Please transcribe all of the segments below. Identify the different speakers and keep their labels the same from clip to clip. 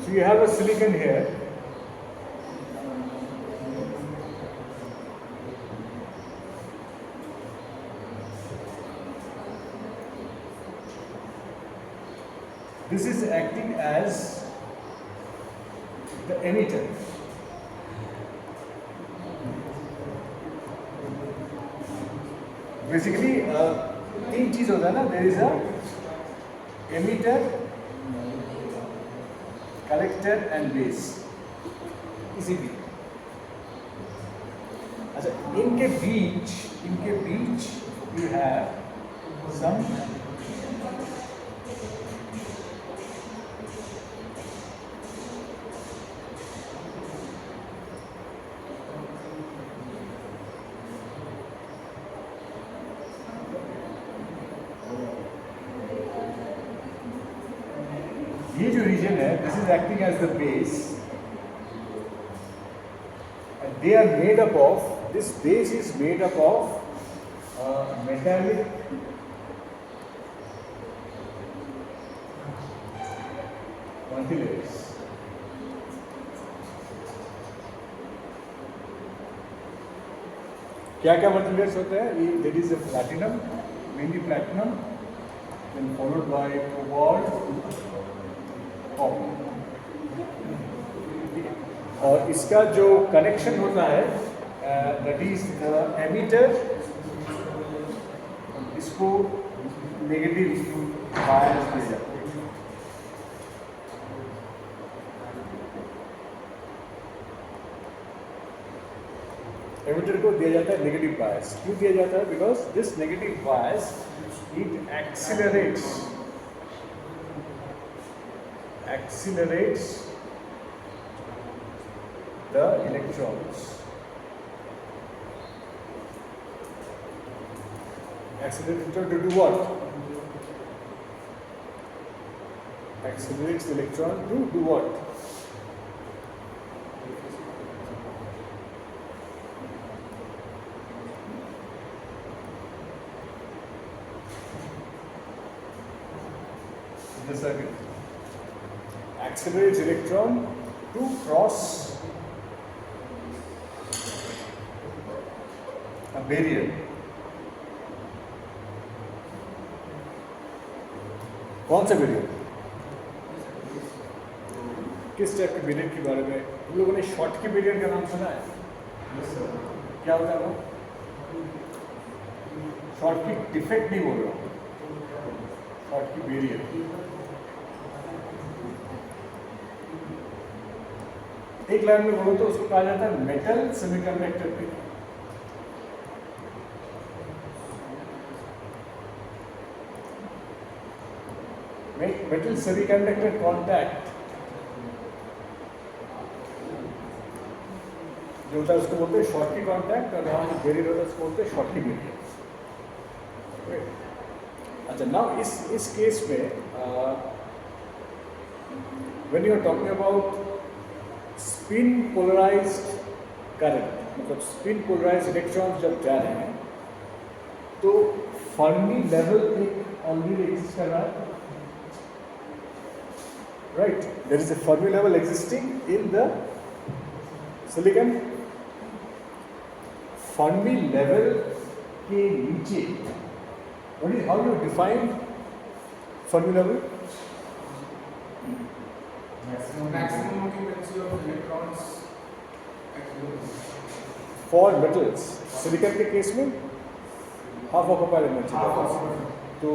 Speaker 1: So you have a silicon here. This is acting as the emitter. Basically, तीन चीज होता है ना. There is a emitter, collector and base. किसी भी. अच्छा, इनके बीच you have some ये जो रीजन है, this is acting as the base, and they are made up of, this base is made up of metallic multilayers. क्या क्या multilayers होते हैं? There is a platinum, mainly platinum, then followed by cobalt, और इसका जो connection होता है that is emitter, इसको नेगेटिव बायस दिया जाता है. एमिटर को दिया जाता है नेगेटिव बायस. क्यों दिया जाता है? Because this negative bias it accelerates the electrons. Accelerates to do what? Accelerates the electron to do what? The circuit. Accelerates electron to cross a barrier. कौन सा बैरियर? किस टाइप के बैरियर के बारे में? तुम लोगों ने शॉर्ट के बैरियर का नाम सुना है? क्या होता है वो? शॉर्ट की डिफेक्ट नहीं बोल रहा हूँ, शॉर्ट की बैरियर. एक लाइन में बोलो तो उसको कहा जाता है metal semiconductor barrier. Metal semiconductor contact जो होता है उसको बोलते हैं शॉर्टकी कॉन्टैक्ट, और यहाँ जो बैरियर होता है उसको बोलते हैं शॉर्टकी बैरियर. अच्छा, नाउ इस केस में when you are talking about spin polarized current, मतलब स्पिन पोलराइज्ड इलेक्ट्रॉन्स जब जा रहे हैं तो फर्मी लेवल एक ऑलरेडी एग्जिस्ट कर रहा है. Right, there is a Fermi level existing in the silicon. Fermi level के नीचे what is, how you define Fermi level?
Speaker 2: Maximum occupancy of electrons
Speaker 1: for metals. Silicon के केस में half occupied energy. तो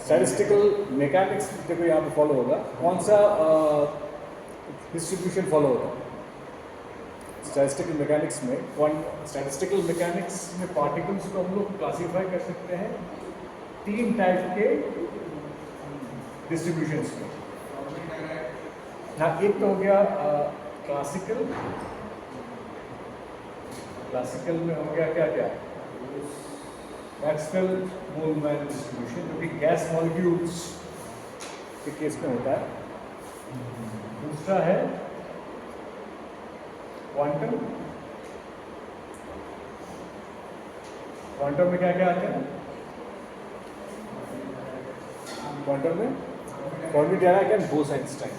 Speaker 1: statistical mechanics देखो यहाँ पे follow होगा. कौन सा डिस्ट्रीब्यूशन फॉलो होगा स्टैटिस्टिकल मैकेनिक्स में? स्टैटिस्टिकल मैकेनिक्स में पार्टिकल्स को हम लोग क्लासीफाई कर सकते हैं तीन टाइप के डिस्ट्रीब्यूशंस में. हाँ, एक तो हो गया क्लासिकल में हो गया क्या क्या मैक्सवेल-बोल्ट्जमैन डिस्ट्रीब्यूशन, जो कि गैस मॉलिक्यूल्स के केस में होता है. दूसरा है क्वांटम. क्वांटम में क्या क्या आते हैं? क्वांटम में Fermi-Dirac and Bose-Einstein.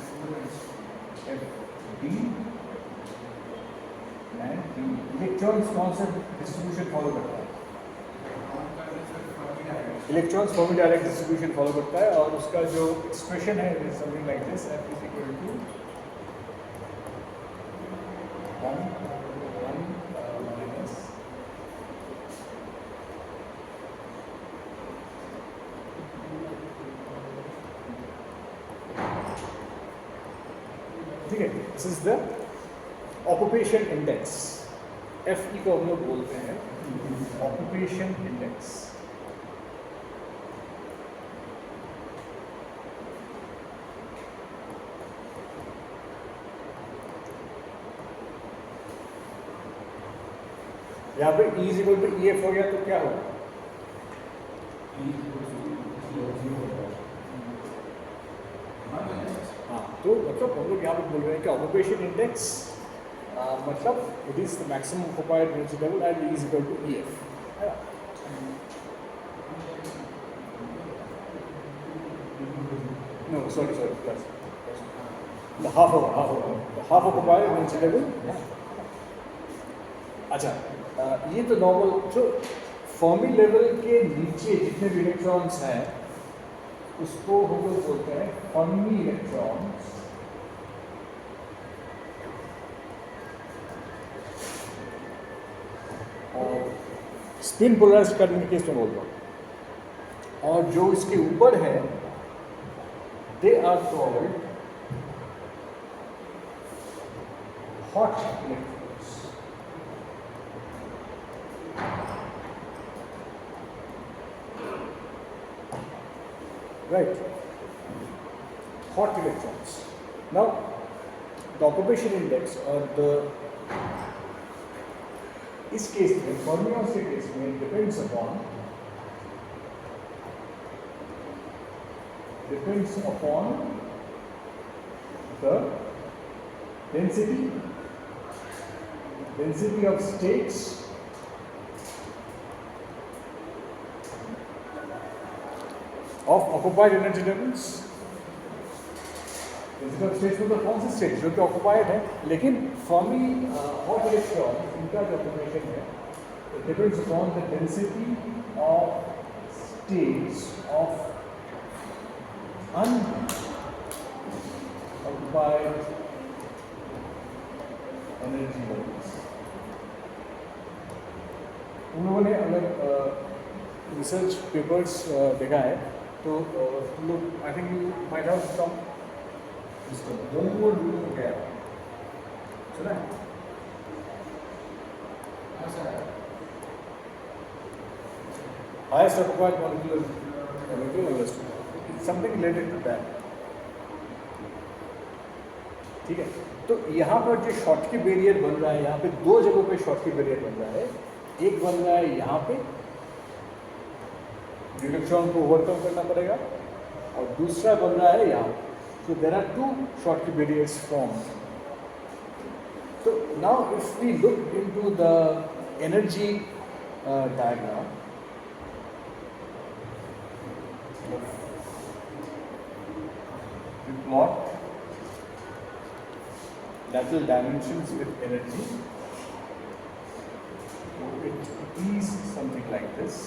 Speaker 1: D and D. Electrons कौन सा डिस्ट्रीब्यूशन फॉलो करता है? इलेक्ट्रॉन्स फॉर्मी डायरेक्ट डिस्ट्रीब्यूशन फॉलो करता है और उसका जो एक्सप्रेशन है something like this, F is equal to 1 minus ठीक है. This is the occupation index. FE को हम लोग बोलते हैं ऑक्यूपेशन इंडेक्स. यहाँ पे E is equal to EF हो गया तो क्या होगा? हाँ, तो मतलब हम लोग यहाँ पे बोल रहे हैं कि ऑक्यूपेशन इंडेक्स मतलब it is the maximum occupied energy level at E is equal to EF. No sorry plus half occupied energy level. अच्छा, ये तो नॉर्मल. जो फर्मी लेवल के नीचे जितने भी इलेक्ट्रॉन्स हैं उसको हम लोग बोलते हैं फर्मी इलेक्ट्रॉन्स. और स्पिन पोलराइज्ड करंट के केस में बोल रहा हूँ. और जो इसके ऊपर है they are called hot electrons. Right, hot electrons. Now, the occupation index or the इस केस में fermions के केस में depends upon the density of states of occupied energy levels. density of states मतलब कौन से स्टेट जो कि occupied है. लेकिन फर्मी हॉट इलेक्ट्रॉन इनका जो ऑक्यूपेशन है it depends upon the density of states of unoccupied energy levels. उन लोगों ने अलग रिसर्च पेपर्स देखा है तो लोग I think you might have some इसको मोनोपोल रूल में क्या है सुना है? Highest occupied molecular velocity, something related to that. ठीक है, तो यहाँ पर जो शॉटकी बैरियर बन रहा है, यहाँ पे दो जगहों पे शॉटकी बैरियर बन रहा है. एक बन रहा है यहाँ पे इलेक्ट्रॉन को ओवरकम करना पड़ेगा और दूसरा बन रहा है यहाँ. So there are two Schottky barriers formed. So now if we look into the energy diagram, we plot lateral dimensions with energy. So it is something like this.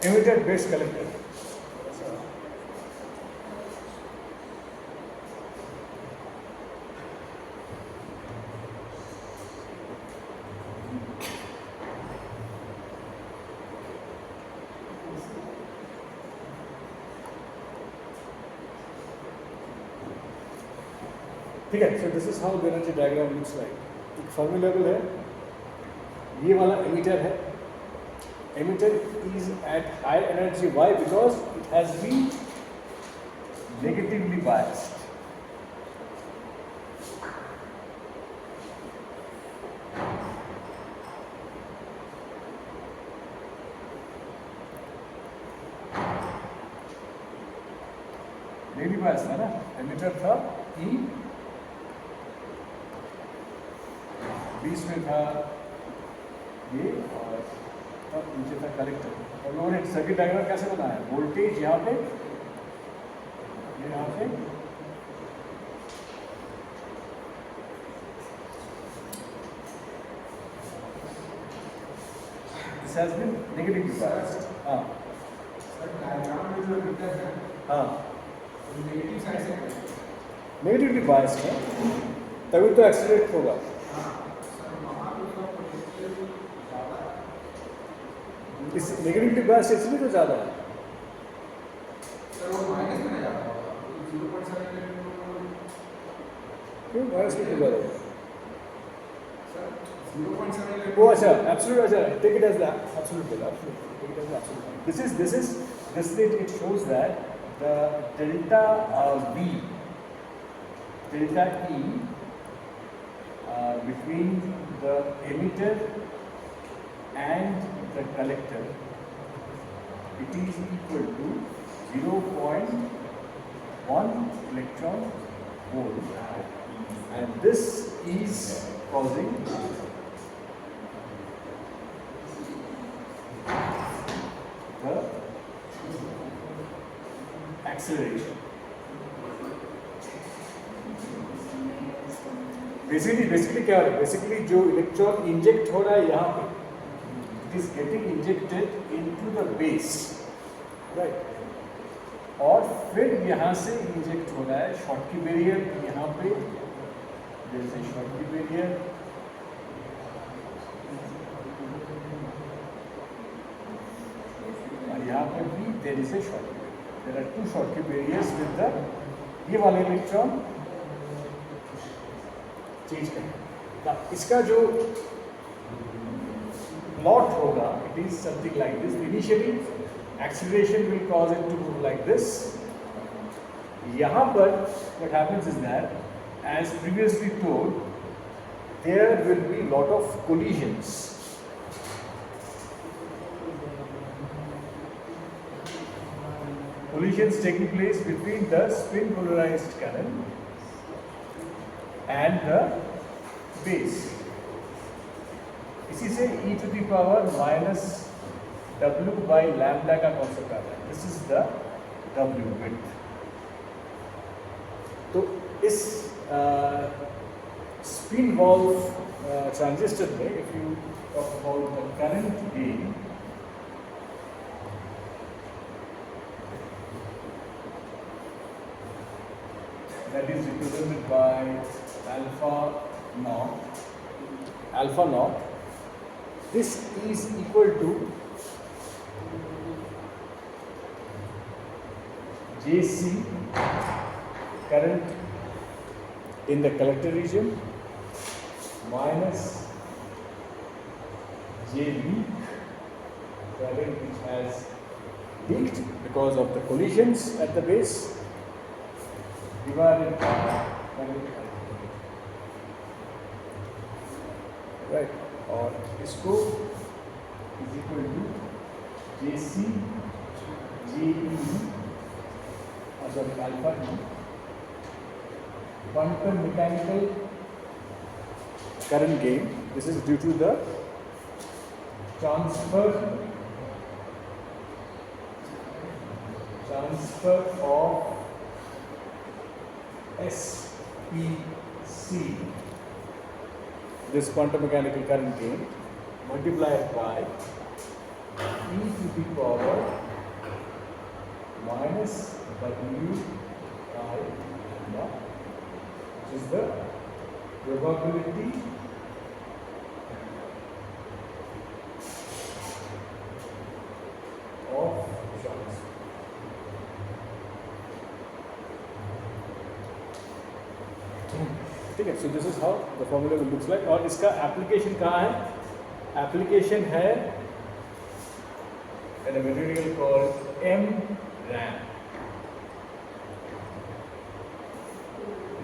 Speaker 1: emitter based collector. ठीक है, so this is how the energy diagram looks like. एक Fermi level है, ये वाला emitter है. Emitter is at high energy. Why? Because it has been negatively biased. Negatively biased था ना? Emitter था E, बीच में था ये और तब नीचे था कलेक्टर. और लोगों ने सर्किट डायग्राम कैसे बनाया है? वोल्टेज यहाँ पे, यहाँ पे, this has been negatively biased. हाँ
Speaker 2: सर डायग्राम में जो मीटर है
Speaker 1: हाँ
Speaker 2: नेगेटिव साइड से है.
Speaker 1: नेगेटिवली बायस्ड है, तभी तो एक्सीलरेट होगा.
Speaker 2: हाँ सर वहाँ पे उसका पोटेंशियल ज़्यादा है.
Speaker 1: इस नेगेटिवली बायस्ड इसलिए तो ज़्यादा है.
Speaker 2: सर वो माइनस में जाता होगा 0.7
Speaker 1: क्यों बायस में क्यों ज़्यादा है?
Speaker 2: सर 0.7
Speaker 1: वो अच्छा, एब्सोल्यूट अच्छा, take it as the absolute value, absolute, take it as the absolute value. This it shows that the delta V, delta E between the emitter and the collector, it is equal to 0.1 electron volt, and this is causing the acceleration. Basically क्या है? Basically जो electron inject हो रहा है यहाँ पे, it is getting injected into the base, right? और फिर यहाँ से इंजेक्ट हो रहा है शॉटकी बैरियर यहाँ पे, जैसे शॉटकी बैरियर, और यहाँ पर भी there is a Schottky barrier. There are two Schottky barriers with the ये वाले इलेक्ट्रॉन चेंज करेंगे. इसका जो प्लॉट होगा, it is something like this. Initially, acceleration will cause it to move like this. यहाँ पर what happens is that, as previously told, there will be lot of collisions. Collisions taking place between the spin polarized current and the base. इसी से e to the power minus w by lambda का concept आता है. This is the w width. तो इस spin valve transistor में, if you talk about the current gain, that is represented by alpha naught. This is equal to JC, current in the collector region, minus JB, current which has leaked because of the collisions at the base, divided by current, right? और इसको is equal to JC JE, sorry, alpha E, quantum mechanical current gain. This is due to the transfer of SPC, this quantum mechanical current gain, multiplied by e to the power minus w I lambda, which is the probability of shocks. ठीक है, so this is how the formula will looks like. और इसका application कहाँ है? Application है in a material called MRAM.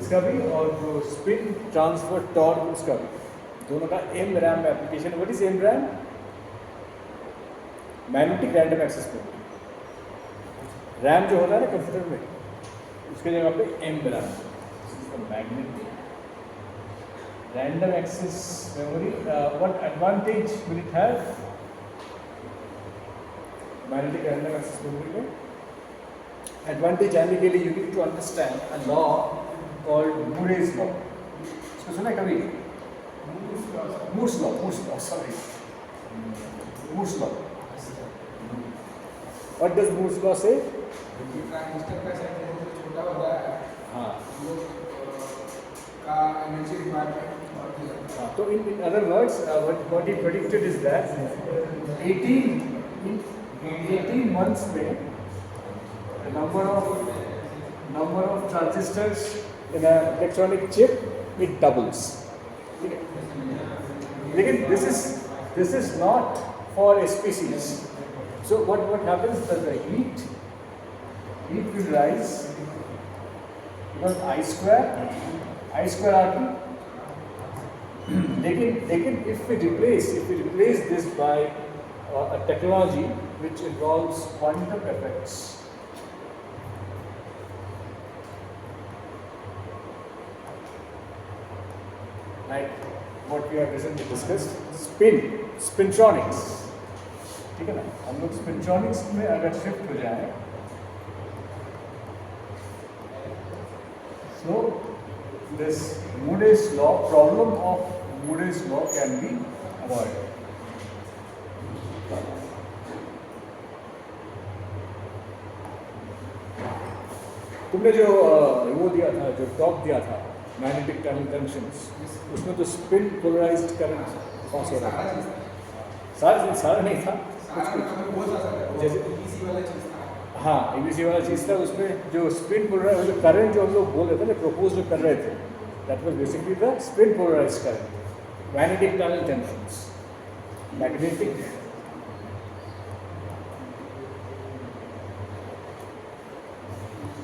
Speaker 1: इसका भी और जो spin transfer torque उसका भी, दोनों का MRAM application. What is MRAM? Magnetic Random Access Memory. RAM जो होता है ना कंप्यूटर में, उसके जगह पे MRAM. Magnetic Random Access Memory. What advantage will it have? Magnetic Random Access Memory में advantage आने के लिए you need to understand a law called Moore's law. इसको सुना है कभी? Moore's law. Sorry. Moore's law. What does Moore's law say?
Speaker 2: Transistor का size छोटा होता है,
Speaker 1: हाँ.
Speaker 2: का एनर्जी रिक्वायरमेंट और भी
Speaker 1: So in other words, what he predicted is that 18 months में the number of transistors in an electronic chip it doubles. लेकिन this is not for SPCs. So what happens that the heat will rise because I square R2. लेकिन if we replace this by a technology which involves quantum effects, like what we have recently discussed, spintronics. ठीक है ना, हम लोग spintronics में अगर shift हो जाए, so this Moore's law, problem of Moore's law can be avoided. तुमने जो वो दिया था, जो टॉप दिया था मैग्नेटिक टनल जंक्शंस, उसमें तो स्पिन पोलराइज्ड करंट पास हो रहा था. सारा नहीं था, जैसे हाँ ABC वाला चीज़ था. उसमें जो स्पिन पोलराइज जो करंट जो हम लोग बोल रहे थे ना, प्रपोज जो कर रहे थे, that was basically the spin polarized current. Magnetic tunnel junctions, magnetic